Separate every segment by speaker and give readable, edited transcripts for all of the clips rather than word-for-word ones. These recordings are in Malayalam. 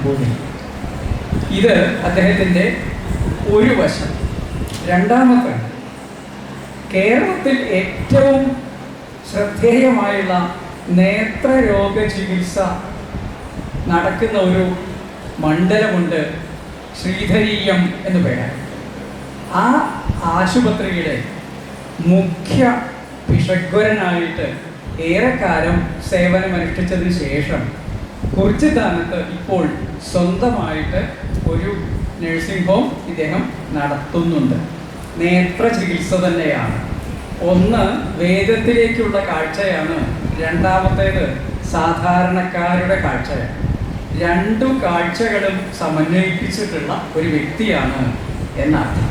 Speaker 1: നമ്പൂതിരി. ഇത് അദ്ദേഹത്തിൻ്റെ ഒരു വശം. രണ്ടാമത്തെ, കേരളത്തിൽ ഏറ്റവും ശ്രദ്ധേയമായുള്ള നേത്രരോഗ ചികിത്സ നടക്കുന്ന ഒരു മണ്ഡലമുണ്ട്, ശ്രീധരീയം എന്ന് പേരാണ്. ആ ആശുപത്രിയുടെ മുഖ്യ ഭിഷഗ്വരനായിട്ട് ഏറെക്കാലം സേവനമനുഷ്ഠിച്ചതിന് ശേഷം കുറിച്ചിത്താനത്ത് ഇപ്പോൾ സ്വന്തമായിട്ട് ഒരു നഴ്സിംഗ് ഹോം ഇദ്ദേഹം നടത്തുന്നുണ്ട്. നേത്ര ചികിത്സ തന്നെയാണ്. ഒന്ന് വേദത്തിലേക്കുള്ള കാഴ്ചയാണ്, രണ്ടാമത്തേത് സാധാരണക്കാരുടെ കാഴ്ചയാണ്. രണ്ടു കാഴ്ചകളും സമന്വയിപ്പിച്ചിട്ടുള്ള ഒരു വ്യക്തിയാണ് എന്നർത്ഥം.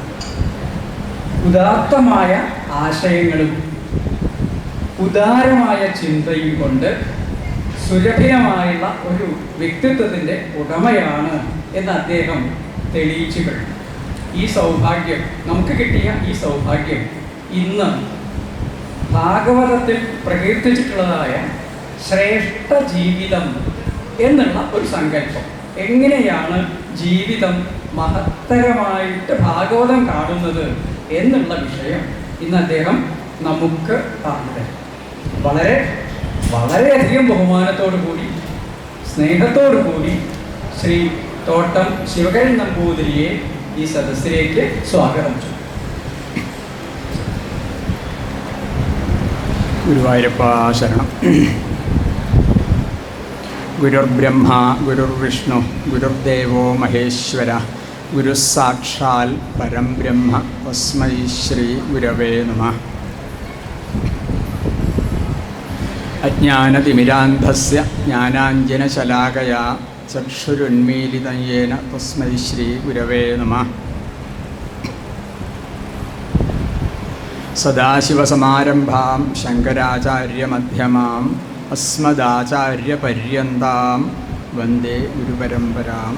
Speaker 1: ഉദാത്തമായ ആശയങ്ങളും ഉദാരമായ ചിന്തയും കൊണ്ട് സുരഭിലമായുള്ള ഒരു വ്യക്തിത്വത്തിൻ്റെ ഉടമയാണ് എന്ന് അദ്ദേഹം തെളിയിച്ചു കഴിഞ്ഞു. ഈ സൗഭാഗ്യം, നമുക്ക് കിട്ടിയ ഈ സൗഭാഗ്യം ഇന്ന് ഭാഗവതത്തിൽ പ്രകീർത്തിച്ചിട്ടുള്ളതായ ശ്രേഷ്ഠ ജീവിതം എന്നുള്ള ഒരു സങ്കല്പം, എങ്ങനെയാണ് ജീവിതം മഹത്തരമായിട്ട് ഭാഗവതം കാണുന്നത് എന്നുള്ള വിഷയം ഇന്ന് അദ്ദേഹം നമുക്ക് പറഞ്ഞു തരും. വളരെയധികം ബഹുമാനത്തോടു കൂടി, സ്നേഹത്തോടു കൂടി ശ്രീ തോട്ടം ശിവകരൻ നമ്പൂതിരിയെ ഈ സദസ്സിലേക്ക് സ്വാഗതം ചെയ്തു.
Speaker 2: ഗുരുവായൂരപ്പ ശരണം. ഗുരുർബ്രഹ്മ ഗുരുർവിഷ്ണു ഗുരുദേവോ മഹേശ്വര ഗുരു സാക്ഷാൽ പരം ബ്രഹ്മ തസ്മൈ ശ്രീ ഗുരവേ നമഃ. അജ്ഞാനതിമിരാന്ധസ്യ ജ്ഞാനാഞ്ജനശലാകയാ ചക്ഷുരുന്മീലിതം യേന തസ്മൈ ശ്രീ ഗുരവേ നമഃ. സദാശിവസമാരംഭാം ശങ്കരാചാര്യമധ്യമാം അസ്മദാചാര്യപര്യന്താം വന്ദേ ഗുരുപരമ്പരാം.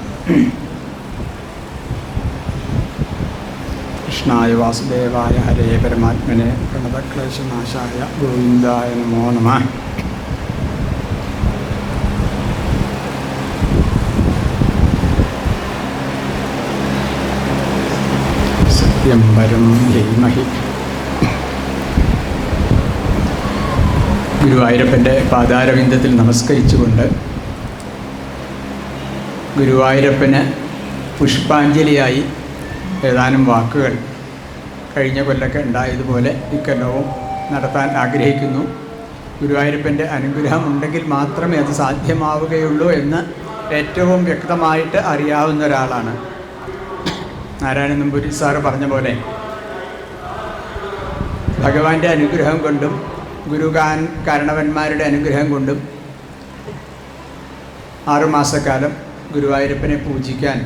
Speaker 2: കൃഷ്ണായ വാസുദേവായ ഹരേ പരമാത്മനെ പ്രണതക്ലേശനാശായ ഗോവിന്ദായ നമോ നമഃ. സത്യം പരം ധീമഹി. ഗുരുവായൂരപ്പൻ്റെ പാദാരവിന്ദത്തിൽ നമസ്കരിച്ചുകൊണ്ട് ഗുരുവായൂരപ്പന് പുഷ്പാഞ്ജലിയായി ഏതാനും വാക്കുകൾ കഴിഞ്ഞ കൊല്ലമൊക്കെ ഉണ്ടായതുപോലെ ഇക്കൊല്ലവും നടത്താൻ ആഗ്രഹിക്കുന്നു. ഗുരുവായൂരപ്പൻ്റെ അനുഗ്രഹം ഉണ്ടെങ്കിൽ മാത്രമേ അത് സാധ്യമാവുകയുള്ളൂ എന്ന് ഏറ്റവും വ്യക്തമായിട്ട് അറിയാവുന്ന ഒരാളാണ്. നാരായണ നമ്പൂതിരി സാറ് പറഞ്ഞ പോലെ ഭഗവാന്റെ അനുഗ്രഹം കൊണ്ടും കാരണവന്മാരുടെ അനുഗ്രഹം കൊണ്ടും 6 മാസക്കാലം ഗുരുവായൂരപ്പനെ പൂജിക്കാൻ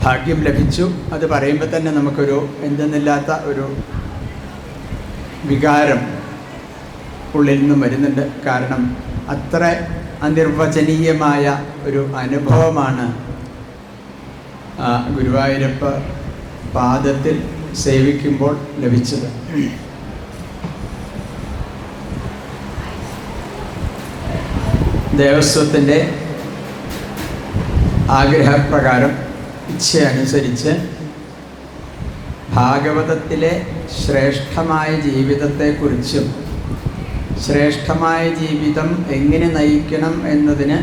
Speaker 2: ഭാഗ്യം ലഭിച്ചു. അത് പറയുമ്പോൾ തന്നെ നമുക്കൊരു എന്തെന്നില്ലാത്ത ഒരു വികാരം ഉള്ളിൽ നിന്നും വരുന്നുണ്ട്. കാരണം അത്ര അനിർവചനീയമായ ഒരു അനുഭവമാണ് ഗുരുവായൂരപ്പ പാദത്തിൽ സേവിക്കുമ്പോൾ ലഭിച്ചത്. ദേവസ്വത്തിൻ്റെ ആഗ്രഹപ്രകാരം ഇച്ഛയനുസരിച്ച് ഭാഗവതത്തിലെ ശ്രേഷ്ഠമായ ജീവിതത്തെക്കുറിച്ചും ശ്രേഷ്ഠമായ ജീവിതം എങ്ങനെ നയിക്കണം എന്നതിന്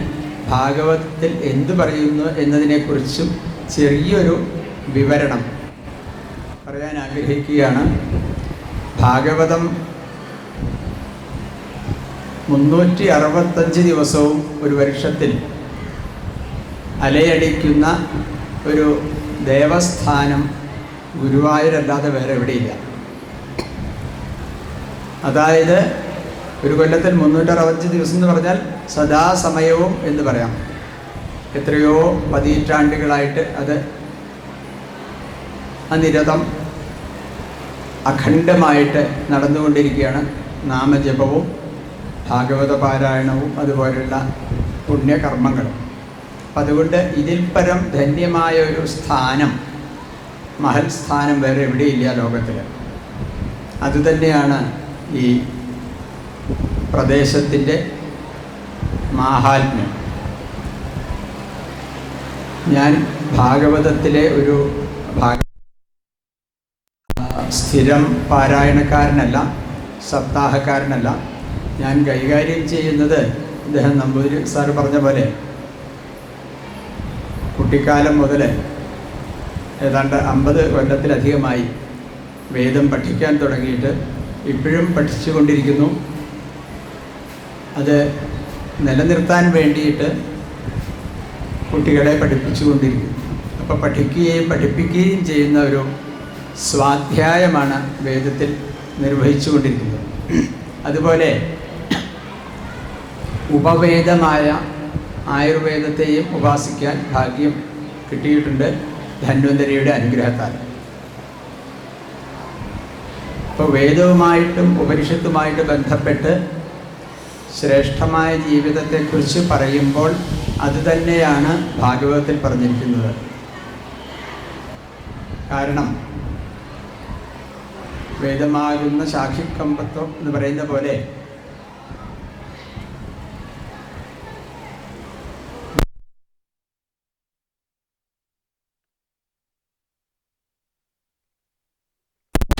Speaker 2: ഭാഗവതത്തിൽ എന്തു പറയുന്നു എന്നതിനെക്കുറിച്ചും ചെറിയൊരു വിവരണം പറയാൻ ആഗ്രഹിക്കുകയാണ്. ഭാഗവതം 365 ദിവസവും ഒരു വർഷത്തിൽ അലയടിക്കുന്ന ഒരു ദേവസ്ഥാനം ഗുരുവായൂരല്ലാതെ വേറെ എവിടെയില്ല. അതായത് ഒരു കൊല്ലത്തിൽ 365 ദിവസം എന്ന് പറഞ്ഞാൽ സദാസമയവും എന്ന് പറയാം. എത്രയോ പതിറ്റാണ്ടുകളായിട്ട് അത് അനിരതം അഖണ്ഡമായിട്ട് നടന്നുകൊണ്ടിരിക്കുകയാണ്. നാമജപവും ഭാഗവത പാരായണവും അതുപോലുള്ള പുണ്യകർമ്മങ്ങളും. അതുകൊണ്ട് ഇതിൽ പരം ധന്യമായ ഒരു സ്ഥാനം, മഹൽ സ്ഥാനം വേറെ എവിടെയില്ല ലോകത്തിൽ. അതുതന്നെയാണ് ഈ പ്രദേശത്തിൻ്റെ മാഹാത്മ്യം. ഞാൻ ഭാഗവതത്തിലെ ഒരു സ്ഥിരം പാരായണക്കാരനല്ല, സപ്താഹക്കാരനല്ല. ഞാൻ കൈകാര്യം ചെയ്യുന്നത് അദ്ദേഹം നമ്പൂതിരി സാറ് പറഞ്ഞ പോലെ കുട്ടിക്കാലം മുതൽ ഏതാണ്ട് 50 കൊല്ലത്തിലധികമായി വേദം പഠിക്കാൻ തുടങ്ങിയിട്ട് ഇപ്പോഴും പഠിച്ചുകൊണ്ടിരിക്കുന്നു. അത് നിലനിർത്താൻ വേണ്ടിയിട്ട് കുട്ടികളെ പഠിപ്പിച്ചുകൊണ്ടിരിക്കുന്നു. അപ്പോൾ പഠിക്കുകയും പഠിപ്പിക്കുകയും ചെയ്യുന്ന ഒരു സ്വാധ്യായമാണ് വേദത്തിൽ നിർവഹിച്ചുകൊണ്ടിരിക്കുന്നത്. അതുപോലെ ഉപവേദമായ ആയുർവേദത്തെയും ഉപാസിക്കാൻ ഭാഗ്യം കിട്ടിയിട്ടുണ്ട് ധന്വന്തരിയുടെ അനുഗ്രഹത്താൽ. ഇപ്പോൾ വേദവുമായിട്ടും ഉപനിഷത്തുമായിട്ട് ബന്ധപ്പെട്ട് ശ്രേഷ്ഠമായ ജീവിതത്തെക്കുറിച്ച് പറയുമ്പോൾ അതുതന്നെയാണ് ഭാഗവതത്തിൽ പറഞ്ഞിരിക്കുന്നത്. കാരണം വേദമാകുന്ന ശാഖിക്കമ്പത്വം എന്ന് പറയുന്ന പോലെ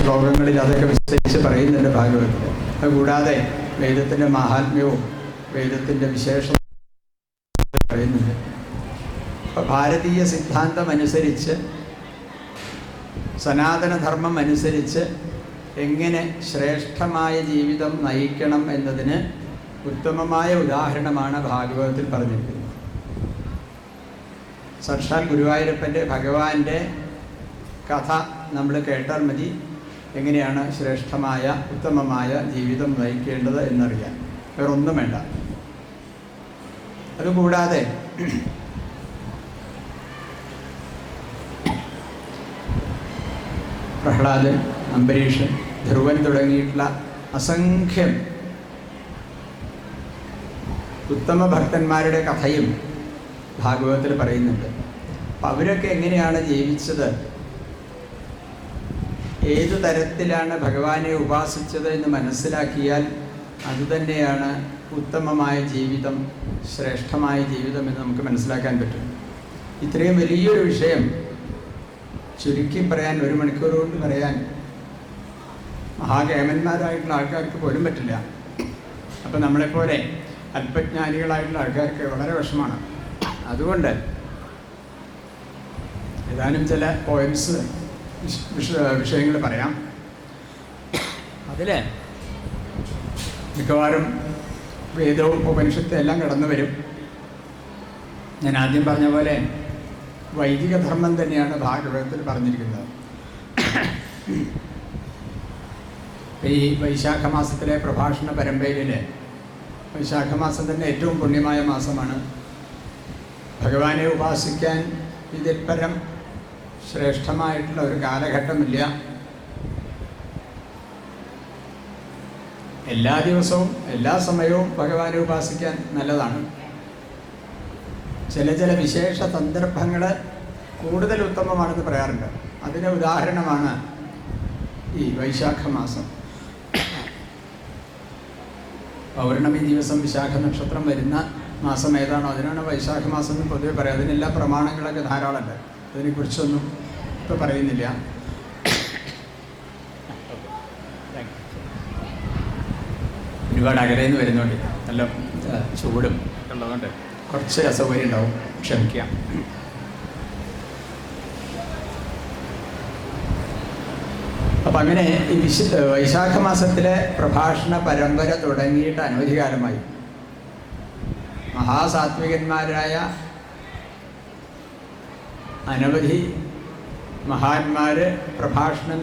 Speaker 2: ശ്ലോകങ്ങളിൽ അതൊക്കെ വിശദീകരിച്ച് പറയുന്നുണ്ട് ഭാഗവതത്തിൽ. അതുകൂടാതെ വേദത്തിൻ്റെ മഹാത്മ്യവും വേദത്തിൻ്റെ വിശേഷം പറയുന്നുണ്ട്. അപ്പോൾ ഭാരതീയ സിദ്ധാന്തം അനുസരിച്ച്, സനാതനധർമ്മം അനുസരിച്ച് എങ്ങനെ ശ്രേഷ്ഠമായ ജീവിതം നയിക്കണം എന്നതിന് ഉത്തമമായ ഉദാഹരണമാണ് ഭാഗവതത്തിൽ പറഞ്ഞിരിക്കുന്നത്. സാക്ഷാൽ ഗുരുവായൂരപ്പൻ്റെ ഭഗവാന്റെ കഥ നമ്മൾ കേട്ടാൽ മതി എങ്ങനെയാണ് ശ്രേഷ്ഠമായ ഉത്തമമായ ജീവിതം നയിക്കേണ്ടത് എന്നറിയാൻ. വേറൊന്നും വേണ്ട. അതുകൂടാതെ പ്രഹ്ലാദൻ, അംബരീഷൻ, ധ്രുവൻ തുടങ്ങിയിട്ടുള്ള അസംഖ്യം ഉത്തമ ഭക്തന്മാരുടെ കഥയും ഭാഗവതത്തിൽ പറയുന്നുണ്ട്. അപ്പം അവരൊക്കെ എങ്ങനെയാണ് ജീവിച്ചത്, ഏതു തരത്തിലാണ് ഭഗവാനെ ഉപാസിച്ചത് എന്ന് മനസ്സിലാക്കിയാൽ അതുതന്നെയാണ് ഉത്തമമായ ജീവിതം, ശ്രേഷ്ഠമായ ജീവിതം എന്ന് നമുക്ക് മനസ്സിലാക്കാൻ പറ്റും. ഇത്രയും വലിയൊരു വിഷയം ചുരുക്കി പറയാൻ, 1 മണിക്കൂർ കൊണ്ട് പറയാൻ മഹാകേമന്മാരായിട്ടുള്ള ആൾക്കാർക്ക് പോലും പറ്റില്ല. അപ്പം നമ്മളെപ്പോലെ അല്പജ്ഞാനികളായിട്ടുള്ള ആൾക്കാർക്ക് വളരെ വിഷമമാണ്. അതുകൊണ്ട് ഏതാനും ചില പോയിൻറ്റ്സ് വിഷയങ്ങൾ പറയാം. അതിൽ മിക്കവാറും വേദവും ഉപനിഷത്തും എല്ലാം കടന്നു വരും. ഞാൻ ആദ്യം പറഞ്ഞ പോലെ വൈദിക ധർമ്മം തന്നെയാണ് ഭാഗവതത്തിൽ പറഞ്ഞിരിക്കുന്നത്. ഈ വൈശാഖ മാസത്തിലെ പ്രഭാഷണ പരമ്പരയിൽ വൈശാഖ മാസം തന്നെ ഏറ്റവും പുണ്യമായ മാസമാണ്. ഭഗവാനെ ഉപാസിക്കാൻ ഇതിൽ പരം ശ്രേഷ്ഠമായിട്ടുള്ള ഒരു കാലഘട്ടമില്ല. എല്ലാ ദിവസവും എല്ലാ സമയവും ഭഗവാനെ ഉപാസിക്കാൻ നല്ലതാണ്. ചില വിശേഷ സന്ദർഭങ്ങൾ കൂടുതൽ ഉത്തമമാണെന്ന് പറയാറുണ്ട്. അതിന് ഉദാഹരണമാണ് ഈ വൈശാഖ മാസം. പൗർണമി ദിവസം വിശാഖ നക്ഷത്രം വരുന്ന മാസം ഏതാണോ അതിനാണ് വൈശാഖ മാസം എന്ന് പൊതുവെ പറയാം. അതിനെല്ലാം പ്രമാണങ്ങളൊക്കെ ധാരാളമുണ്ട്. അതിനെക്കുറിച്ചൊന്നും ഇപ്പോൾ പറയുന്നില്ല. ഒരുപാട് അകലയിൽ നിന്ന് വരുന്നുണ്ട്, നല്ല ചൂടും ഉള്ളതുകൊണ്ട് കുറച്ച് അസൗകര്യം ഉണ്ടാവും, ക്ഷമിക്കാം. അപ്പം അങ്ങനെ ഈ വൈശാഖ മാസത്തിലെ പ്രഭാഷണ പരമ്പര തുടങ്ങിയിട്ട് അനവധി കാലമായി. മഹാസാത്വികന്മാരായ അനവധി മഹാന്മാർ പ്രഭാഷണം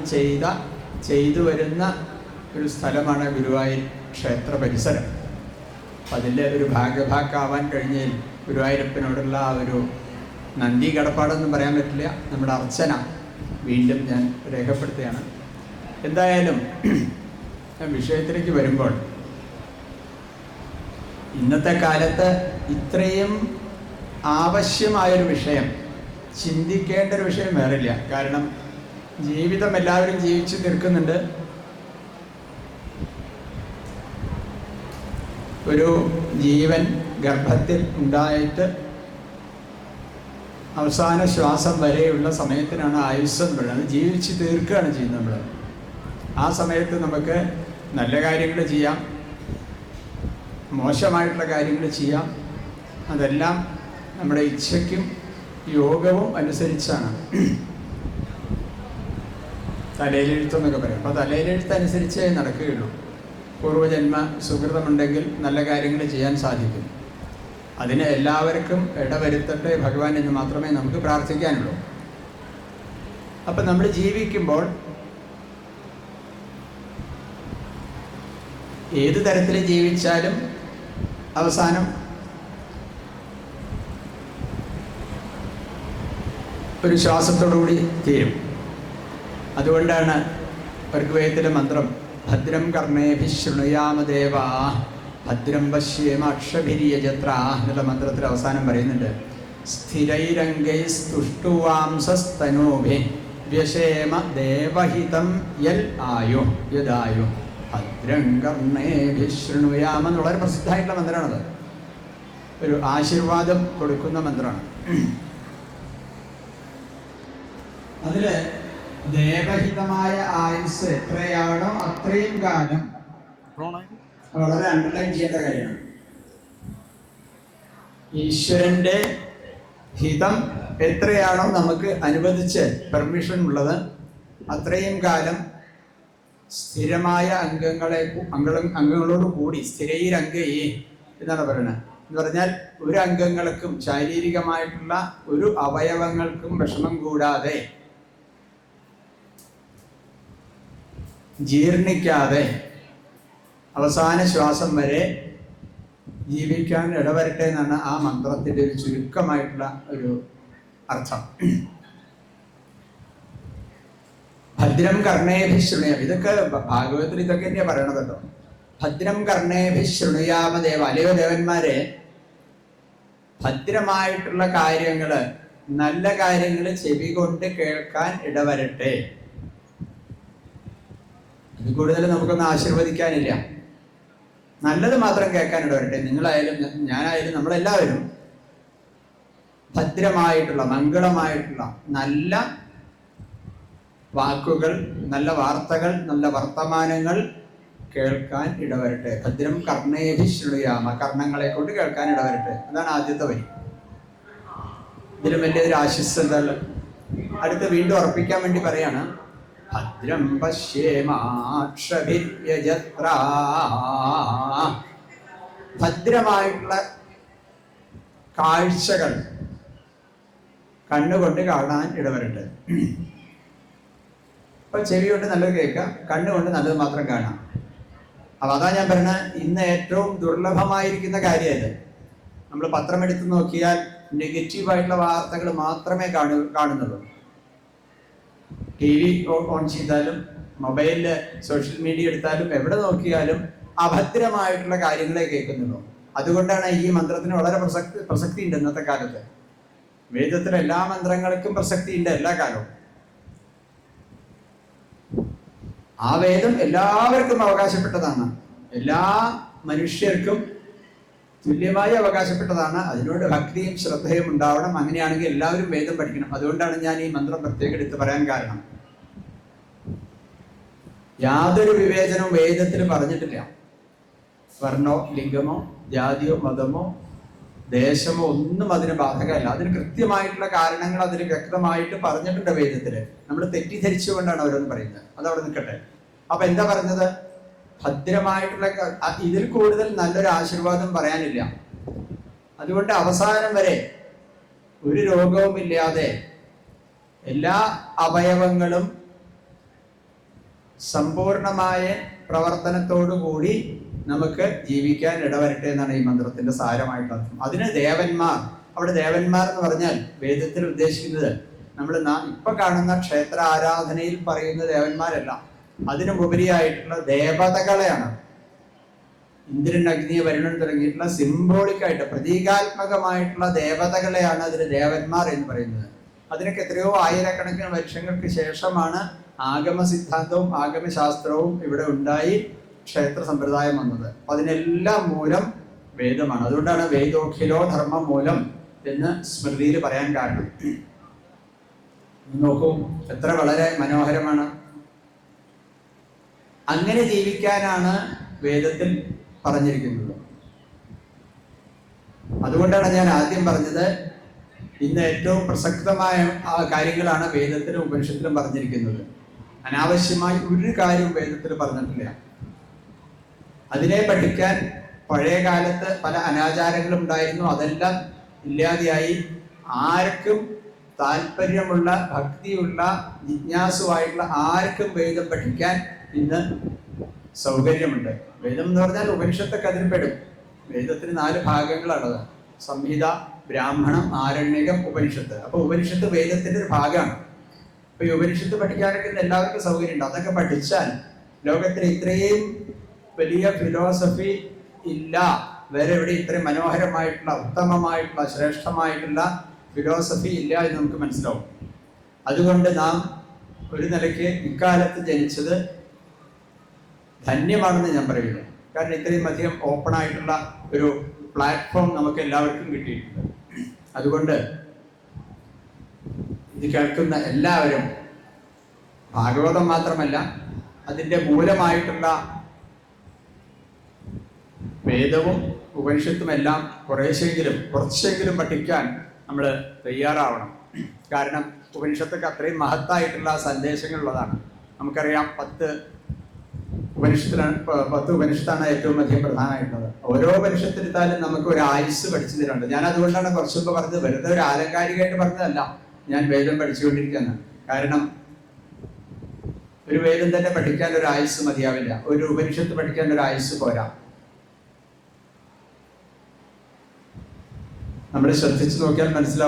Speaker 2: ചെയ്തു വരുന്ന ഒരു സ്ഥലമാണ് ഗുരുവായൂർ ക്ഷേത്ര പരിസരം. അപ്പം അതിൻ്റെ ഒരു ഭാഗഭാക്കാവാൻ കഴിഞ്ഞതിൽ ഗുരുവായൂരപ്പനോടുള്ള ആ ഒരു നന്ദി കടപ്പാടൊന്നും പറയാൻ പറ്റില്ല. നമ്മുടെ അർച്ചന വീണ്ടും ഞാൻ രേഖപ്പെടുത്തുകയാണ്. എന്തായാലും വിഷയത്തിലേക്ക് വരുമ്പോൾ, ഇന്നത്തെ കാലത്ത് ഇത്രയും ആവശ്യമായൊരു വിഷയം, ചിന്തിക്കേണ്ട ഒരു വിഷയം വേറില്ല. കാരണം ജീവിതം എല്ലാവരും ജീവിച്ച് തീർക്കുന്നുണ്ട്. ഒരു ജീവൻ ഗർഭത്തിൽ ഉണ്ടായിട്ട് അവസാന ശ്വാസം വരെയുള്ള സമയത്തിനാണ് ആയുസ് എന്ന് പറയുന്നത്. ജീവിച്ച് തീർക്കുകയാണ് ചെയ്യുന്നത് നമ്മൾ. ആ സമയത്ത് നമുക്ക് നല്ല കാര്യങ്ങൾ ചെയ്യാം, മോശമായിട്ടുള്ള കാര്യങ്ങൾ ചെയ്യാം. അതെല്ലാം നമ്മുടെ ഇച്ഛയ്ക്കും യോഗവും അനുസരിച്ചാണ്. തലയിലെഴുത്തെന്നൊക്കെ പറയും. അപ്പോൾ തലയിലെഴുത്ത് അനുസരിച്ചേ നടക്കുകയുള്ളൂ. പൂർവ്വജന്മ സുഹൃതമുണ്ടെങ്കിൽ നല്ല കാര്യങ്ങൾ ചെയ്യാൻ സാധിക്കും. അതിന് എല്ലാവർക്കും ഇടവരുത്തട്ടെ ഭഗവാൻ എന്ന് മാത്രമേ നമുക്ക് പ്രാർത്ഥിക്കാനുള്ളൂ. അപ്പം നമ്മൾ ജീവിക്കുമ്പോൾ ഏത് തരത്തിൽ ജീവിച്ചാലും അവസാനം ഒരു ശ്വാസത്തോടുകൂടി തീരും. അതുകൊണ്ടാണ് ഋഗ്വേദത്തിലെ മന്ത്രം ഭദ്രം കർണേഭി ശൃണുയാമദേവാ ഭദ്രം പശ്യേമാക്ഷഭിര്യജത്ര എന്നുള്ള മന്ത്രത്തിൽ അവസാനം പറയുന്നുണ്ട്, സ്ഥിരൈരംഗൈസ്തുഷ്ടുവാംസസ്തനൂഭി വ്യശേമ ദേവഹിതം യൽ ആയു യദായു ഭദ്രം കർണേഭി ശൃണുയാമ എന്ന് വളരെ പ്രസിദ്ധമായിട്ടുള്ള മന്ത്രമാണത്. ഒരു ആശീർവാദം കൊടുക്കുന്ന മന്ത്രമാണ്. അതിൽ ദേവഹിതമായ ആയുസ് എത്രയാണോ അത്രയും കാലം വളരെ അണ്ടർലൈൻ ചെയ്യേണ്ട കാര്യമാണ്. ഈശ്വരന്റെ ഹിതം എത്രയാണോ നമുക്ക് അനുവദിച്ച് പെർമിഷൻ ഉള്ളത് അത്രയും കാലം സ്ഥിരമായ അംഗങ്ങളോട് കൂടി സ്ഥിരൈരംഗയെ എന്നാണ് പറയുന്നത്. എന്ന് പറഞ്ഞാൽ ഒരു അംഗങ്ങൾക്കും ശാരീരികമായിട്ടുള്ള ഒരു അവയവങ്ങൾക്കും വിഷമം കൂടാതെ ജീർണിക്കാതെ അവസാന ശ്വാസം വരെ ജീവിക്കാൻ ഇടവരട്ടെ എന്നാണ് ആ മന്ത്രത്തിൻ്റെ ഒരു ചുരുക്കമായിട്ടുള്ള ഒരു അർത്ഥം. ഭദ്രം കർണേഭി ശൃണുയാമ, ഇതൊക്കെ ഭാഗവതത്തിൽ ഇതൊക്കെ തന്നെയാണ് പറയണത് കേട്ടോ. ഭദ്രം കർണേഭി ശൃണുയാമ ദേവ, അല്ലയോ ദേവന്മാരെ, ഭദ്രമായിട്ടുള്ള കാര്യങ്ങള്, നല്ല കാര്യങ്ങള് ചെവി കൊണ്ട് കേൾക്കാൻ ഇടവരട്ടെ. അത് കൂടുതൽ നമുക്കൊന്നും ആശീർവദിക്കാനില്ല. നല്ലത് മാത്രം കേൾക്കാൻ ഇടവരട്ടെ. നിങ്ങളായാലും ഞാനായാലും നമ്മളെല്ലാവരും ഭദ്രമായിട്ടുള്ള മംഗളമായിട്ടുള്ള നല്ല വാക്കുകൾ, നല്ല വാർത്തകൾ, നല്ല വർത്തമാനങ്ങൾ കേൾക്കാൻ ഇടവരട്ടെ. ഭദ്രം കർണേഭി ശൃണുയാമ, കർണങ്ങളെ കൊണ്ട് കേൾക്കാൻ ഇടവരട്ടെ. അതാണ് ആദ്യത്തെ വരി. ഇതിലും വലിയൊരു ആശിസ് എന്താ? അടുത്ത് വീണ്ടും ഉറപ്പിക്കാൻ വേണ്ടി പറയാണ്, ഭദ്രം പശ്യേമാക്ഷഭിര്യജത്ര, ഭദ്രമായിട്ടുള്ള കാഴ്ചകൾ കണ്ണുകൊണ്ട് കാണാൻ ഇടവരട്ടെ. അപ്പൊ ചെവി കൊണ്ട് നല്ലത് കേൾക്കാം, കണ്ണുകൊണ്ട് നല്ലത് മാത്രം കാണാം. അപ്പൊ അതാ ഞാൻ പറഞ്ഞ ഇന്ന് ഏറ്റവും ദുർലഭമായിരിക്കുന്ന കാര്യമായത്. നമ്മൾ പത്രം എടുത്ത് നോക്കിയാൽ നെഗറ്റീവായിട്ടുള്ള വാർത്തകൾ മാത്രമേ കാണുന്നുള്ളൂ. TV ഓൺ ചെയ്താലും മൊബൈലില് സോഷ്യൽ മീഡിയ എടുത്താലും എവിടെ നോക്കിയാലും അഭദ്രമായിട്ടുള്ള കാര്യങ്ങളെ കേൾക്കുന്നുള്ളൂ. അതുകൊണ്ടാണ് ഈ മന്ത്രത്തിന് വളരെ പ്രസക്തി ഉണ്ട് ഇന്നത്തെ കാലത്ത്. വേദത്തിലെ എല്ലാ മന്ത്രങ്ങൾക്കും പ്രസക്തി ഉണ്ട് എല്ലാ കാലവും. ആ വേദം എല്ലാവർക്കും അവകാശപ്പെട്ടതാണ്, എല്ലാ മനുഷ്യർക്കും തുല്യമായി അവകാശപ്പെട്ടതാണ്. അതിനോട് ഭക്തിയും ശ്രദ്ധയും ഉണ്ടാവണം. അങ്ങനെയാണെങ്കിൽ എല്ലാവരും വേദം പഠിക്കണം. അതുകൊണ്ടാണ് ഞാൻ ഈ മന്ത്രം പ്രത്യേകം എടുത്ത് പറയാൻ കാരണം. യാതൊരു വിവേചനവും വേദത്തിൽ പറഞ്ഞിട്ടില്ല. വർണ്ണോ ലിംഗമോ ജാതിയോ മതമോ ദേശമോ ഒന്നും അതിന് ബാധകമല്ല. അതിന് കൃത്യമായിട്ടുള്ള കാരണങ്ങൾ അതിന് വ്യക്തമായിട്ട് പറഞ്ഞിട്ടുണ്ട് വേദത്തില്. നമ്മൾ തെറ്റിദ്ധരിച്ചുകൊണ്ടാണ് ഓരോന്ന് പറയുന്നത്. അതവിടെ നിൽക്കട്ടെ. അപ്പൊ എന്താ പറഞ്ഞത്? ഭദ്രമായിട്ടുള്ള, ഇതിൽ കൂടുതൽ നല്ലൊരു ആശീർവാദം പറയാനില്ല. അതുകൊണ്ട് അവസാനം വരെ ഒരു രോഗവുമില്ലാതെ എല്ലാ അവയവങ്ങളും സമ്പൂർണമായ പ്രവർത്തനത്തോടുകൂടി നമുക്ക് ജീവിക്കാൻ ഇടവരട്ടെ എന്നാണ് ഈ മന്ത്രത്തിന്റെ സാരമായിട്ടുള്ള അർത്ഥം. അതിന് ദേവന്മാർ, അവിടെ ദേവന്മാർ എന്ന് പറഞ്ഞാൽ വേദത്തിൽ ഉദ്ദേശിക്കുന്നത് നമ്മൾ ഇപ്പൊ കാണുന്ന ക്ഷേത്ര ആരാധനയിൽ പറയുന്ന ദേവന്മാരല്ല. അതിനുപരിയായിട്ടുള്ള ദേവതകളെയാണ്. ഇന്ദ്രൻ, അഗ്നി, വരുണൻ തുടങ്ങിയിട്ടുള്ള സിംബോളിക്കായിട്ട് പ്രതീകാത്മകമായിട്ടുള്ള ദേവതകളെയാണ് അതിന് ദേവന്മാർ എന്ന് പറയുന്നത്. അതിനൊക്കെ എത്രയോ ആയിരക്കണക്കിന് വർഷങ്ങൾക്ക് ശേഷമാണ് ആഗമ സിദ്ധാന്തവും ആഗമശാസ്ത്രവും ഇവിടെ ഉണ്ടായി ക്ഷേത്ര സമ്പ്രദായം വന്നത്. അതിനെല്ലാം മൂലം വേദമാണ്. അതുകൊണ്ടാണ് വേദോഖിലോ ധർമ്മ മൂലം എന്ന് സ്മൃതിയിൽ പറയാൻ കാരണം നോക്കൂ, എത്ര വളരെ മനോഹരമാണ്. അങ്ങനെ ജീവിക്കാനാണ് വേദത്തിൽ പറഞ്ഞിരിക്കുന്നത്. അതുകൊണ്ടാണ് ഞാൻ ആദ്യം പറഞ്ഞത്, ഇന്ന് ഏറ്റവും പ്രസക്തമായ കാര്യങ്ങളാണ് വേദത്തിലും ഉപനിഷത്തിലും പറഞ്ഞിരിക്കുന്നത്. അനാവശ്യമായി ഒരു കാര്യവും വേദത്തിൽ പറഞ്ഞിട്ടില്ല. അതിനെ പഠിക്കാൻ പഴയ കാലത്ത് പല അനാചാരങ്ങളും ഉണ്ടായിരുന്നു, അതെല്ലാം ഇല്ലാതെയായി. ആർക്കും താല്പര്യമുള്ള, ഭക്തിയുള്ള, ജിജ്ഞാസുവായിട്ടുള്ള ആർക്കും വേദം പഠിക്കാൻ ഇന്ന് സൗകര്യമുണ്ട്. വേദം എന്ന് പറഞ്ഞാൽ ഉപനിഷത്തൊക്കെ അതിൽ പെടും. വേദത്തിന് 4 ഭാഗങ്ങളാണത്: സംഹിത, ബ്രാഹ്മണം, ആരണ്യകം, ഉപനിഷത്ത്. അപ്പൊ ഉപനിഷത്ത് വേദത്തിന്റെ ഒരു ഭാഗമാണ്. അപ്പൊ ഈ ഉപനിഷത്ത് പഠിക്കാനൊക്കെ എല്ലാവർക്കും സൗകര്യമുണ്ട്. അതൊക്കെ പഠിച്ചാൽ ലോകത്തിൽ ഇത്രയും വലിയ ഫിലോസഫി ഇല്ല, വേറെ എവിടെ ഇത്രയും മനോഹരമായിട്ടുള്ള, ഉത്തമമായിട്ടുള്ള, ശ്രേഷ്ഠമായിട്ടുള്ള ഫിലോസഫി ഇല്ല എന്ന് നമുക്ക് മനസ്സിലാവും. അതുകൊണ്ട് നാം ഒരു നിലയ്ക്ക് ഇക്കാലത്ത് ജനിച്ചത് ധന്യമാണെന്ന് ഞാൻ പറയുന്നു. കാരണം ഇത്രയും അധികം ഓപ്പൺ ആയിട്ടുള്ള ഒരു പ്ലാറ്റ്ഫോം നമുക്ക് എല്ലാവർക്കും കിട്ടിയിട്ടുണ്ട്. അതുകൊണ്ട് ഇത് കേൾക്കുന്ന എല്ലാവരും ഭാഗവതം മാത്രമല്ല, അതിൻ്റെ മൂലമായിട്ടുള്ള വേദവും ഉപനിഷത്തുമെല്ലാം കുറച്ചെങ്കിലും പഠിക്കാൻ നമ്മൾ തയ്യാറാവണം. കാരണം ഉപനിഷത്തൊക്കെ അത്രയും മഹത്തായിട്ടുള്ള സന്ദേശങ്ങളുള്ളതാണ്. നമുക്കറിയാം, 10 ഉപനിഷത്താണ് ഏറ്റവും അധികം പ്രധാനമായിട്ടുള്ളത്. ഓരോ ഉപനിഷത്തെടുത്താലും നമുക്ക് ഒരു ആയുസ് പഠിച്ചു തരുന്നുണ്ട്. ഞാൻ അതുകൊണ്ടാണ് കുറച്ച് മുമ്പ് പറഞ്ഞത്, വെറുതെ ഒരു ആലങ്കാരികമായിട്ട് പറഞ്ഞതല്ല, ഞാൻ വേദം പഠിച്ചുകൊണ്ടിരിക്കുകയാണ്. കാരണം ഒരു വേദം തന്നെ പഠിക്കാൻ ഒരു ആയുസ് മതിയാവില്ല, ഒരു ഉപനിഷത്ത് പഠിക്കാൻ ഒരു ആയുസ് പോരാ. നമ്മൾ ശ്രദ്ധിച്ചു നോക്കിയാൽ മനസ്സിലാവും.